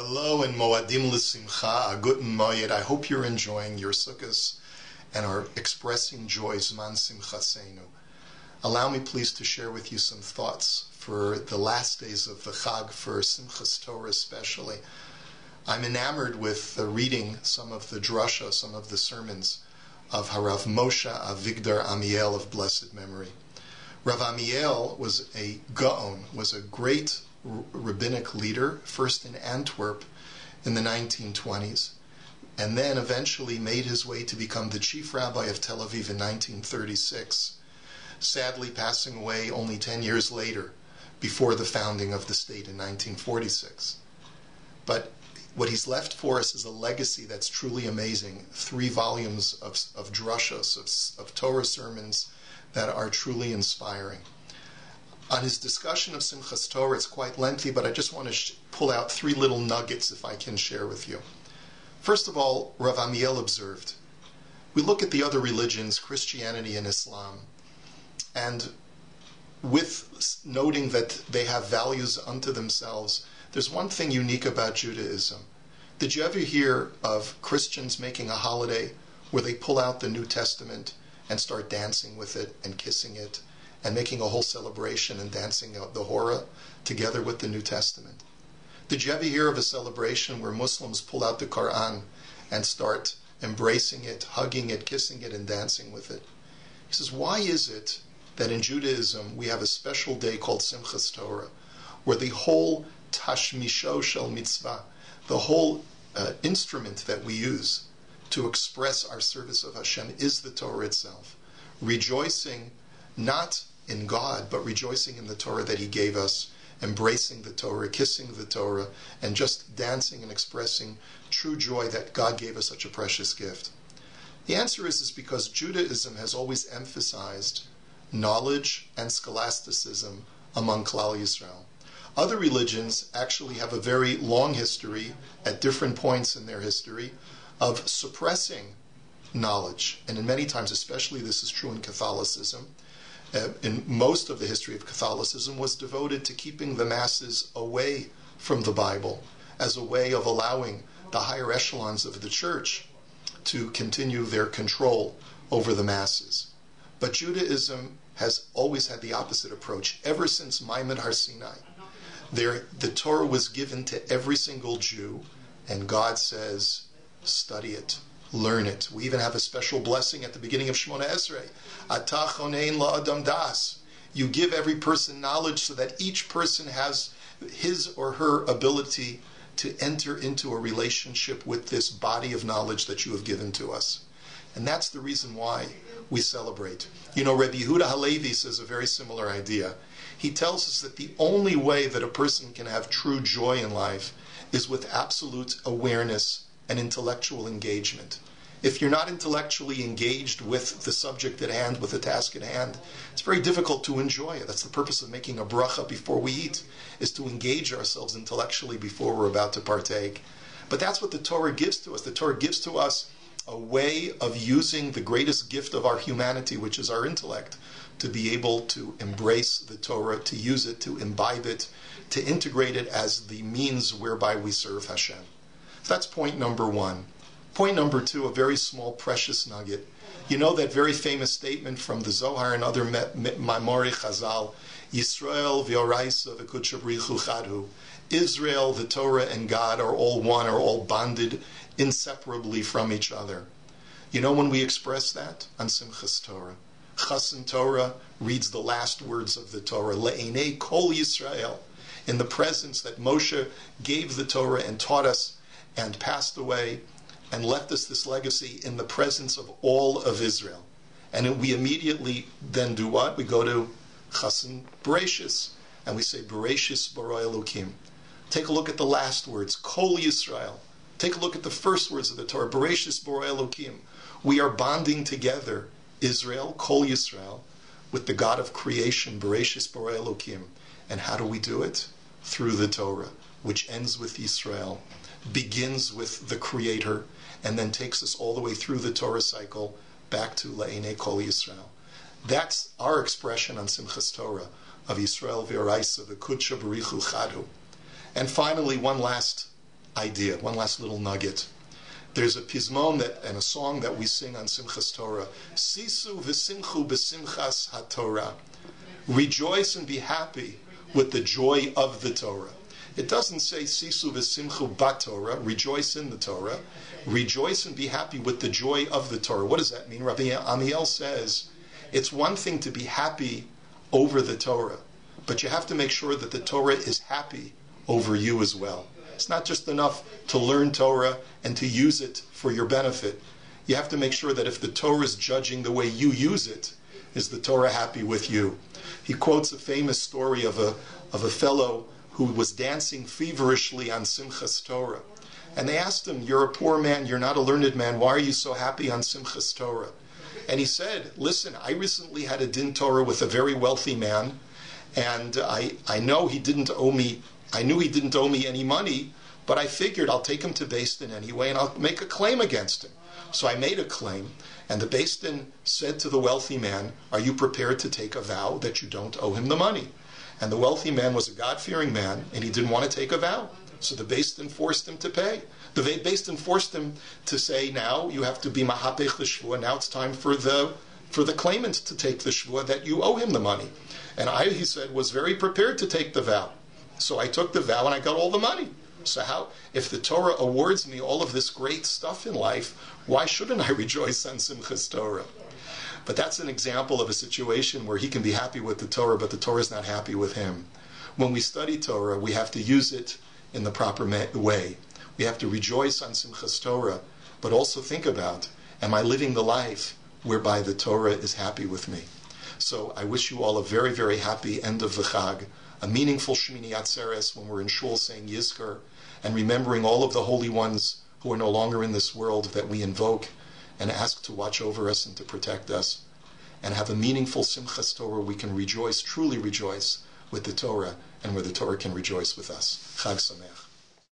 Hello and Moadim L'Simcha, a Guten Moed. I hope you're enjoying your sukkahs and are expressing joy, Zman Simchaseinu. Allow me please to share with you some thoughts for the last days of the Chag, for Simchas Torah especially. I'm enamored with reading some of the drasha, some of the sermons of Harav Moshe Avigdor Amiel of blessed memory. Rav Amiel was a Gaon, was a great rabbinic leader, first in Antwerp in the 1920s, and then eventually made his way to become the chief rabbi of Tel Aviv in 1936, sadly passing away only 10 years later, before the founding of the state in 1946. But what he's left for us is a legacy that's truly amazing. 3 volumes of drushas, of Torah sermons that are truly inspiring. On his discussion of Simchas Torah, it's quite lengthy, but I just want to pull out 3 little nuggets if I can share with you. First of all, Rav Amiel observed, we look at the other religions, Christianity and Islam, and with noting that they have values unto themselves, there's one thing unique about Judaism. Did you ever hear of Christians making a holiday where they pull out the New Testament and start dancing with it and kissing it and making a whole celebration and dancing the Hora together with the New Testament? Did you ever hear of a celebration where Muslims pull out the Quran and start embracing it, hugging it, kissing it, and dancing with it? He says, why is it that in Judaism we have a special day called Simchas Torah, where the whole tashmisho shel mitzvah, the whole instrument that we use to express our service of Hashem is the Torah itself, rejoicing not in God, but rejoicing in the Torah that He gave us, embracing the Torah, kissing the Torah, and just dancing and expressing true joy that God gave us such a precious gift. The answer is because Judaism has always emphasized knowledge and scholasticism among Klal Yisrael. Other religions actually have a very long history, at different points in their history, of suppressing knowledge. And in many times, especially this is true in Catholicism, in most of the history of Catholicism was devoted to keeping the masses away from the Bible as a way of allowing the higher echelons of the church to continue their control over the masses. But Judaism has always had the opposite approach. Ever since Maimon Har Sinai, the Torah was given to every single Jew, and God says, study it, learn it. We even have a special blessing at the beginning of Shemona Esrei. Atah chonein la'adam das. You give every person knowledge so that each person has his or her ability to enter into a relationship with this body of knowledge that you have given to us. And that's the reason why we celebrate. You know, Rabbi Yehuda Halevi says a very similar idea. He tells us that the only way that a person can have true joy in life is with absolute awareness and intellectual engagement. If you're not intellectually engaged with the subject at hand, with the task at hand, it's very difficult to enjoy it. That's the purpose of making a bracha before we eat, is to engage ourselves intellectually before we're about to partake. But that's what the Torah gives to us. The Torah gives to us a way of using the greatest gift of our humanity, which is our intellect, to be able to embrace the Torah, to use it, to imbibe it, to integrate it as the means whereby we serve Hashem. So that's point number 1. Point number 2, a very small, precious nugget. You know that very famous statement from the Zohar and other Maimori Chazal, Yisrael v'oraisa v'kudsha b'richu chadhu. Israel, the Torah, and God are all one, are all bonded inseparably from each other. You know when we express that? On Simchas Torah. Chasen Torah reads the last words of the Torah, Le'enei kol Yisrael, in the presence that Moshe gave the Torah and taught us and passed away and left us this legacy in the presence of all of Israel. And we immediately then do what? We go to Chasen Bereshis, and we say, Bereshis bara Elokim. Take a look at the last words, Kol Yisrael. Take a look at the first words of the Torah, Bereshis bara Elokim. We are bonding together, Israel, Kol Yisrael, with the God of creation, Bereshis bara Elokim. And how do we do it? Through the Torah, which ends with Yisrael, begins with the Creator, and then takes us all the way through the Torah cycle back to Le'enei Kol Yisrael. That's our expression on Simchas Torah of Yisrael v'oraisa v'kudsha b'richu chadhu. And finally, one last idea, one last little nugget. There's a pizmon and a song that we sing on Simchas Torah. Sisu v'simchu b'simchas haTorah. Rejoice and be happy with the joy of the Torah. It doesn't say Sisu v'simchu b'Torah, rejoice in the Torah. Rejoice and be happy with the joy of the Torah. What does that mean? Rabbi Amiel says, it's one thing to be happy over the Torah, but you have to make sure that the Torah is happy over you as well. It's not just enough to learn Torah and to use it for your benefit. You have to make sure that if the Torah is judging the way you use it, is the Torah happy with you? He quotes a famous story of a fellow who was dancing feverishly on Simchas Torah. And they asked him, you're a poor man, you're not a learned man, why are you so happy on Simchas Torah? And he said, listen, I recently had a din Torah with a very wealthy man, and I know he didn't owe me, I knew he didn't owe me any money, but I figured I'll take him to Beis Din anyway, and I'll make a claim against him. So I made a claim, and the Beis Din said to the wealthy man, are you prepared to take a vow that you don't owe him the money? And the wealthy man was a God-fearing man, and he didn't want to take a vow. So the Beis Din forced him to pay. The Beis Din forced him to say, now you have to be mahapech the shvua. Now it's time for the claimant to take the shvua that you owe him the money. And I, he said, was very prepared to take the vow. So I took the vow and I got all the money. So how, if the Torah awards me all of this great stuff in life, why shouldn't I rejoice on Simchas Torah? But that's an example of a situation where he can be happy with the Torah, but the Torah is not happy with him. When we study Torah, we have to use it in the proper way. We have to rejoice on Simchas Torah, but also think about, am I living the life whereby the Torah is happy with me? So I wish you all a very, very happy end of the Chag, a meaningful Shmini Atzeres when we're in Shul saying Yizkar, and remembering all of the holy ones who are no longer in this world that we invoke and ask to watch over us and to protect us, and have a meaningful Simchas Torah we can rejoice, truly rejoice with the Torah, and where the Torah can rejoice with us. Chag Sameach.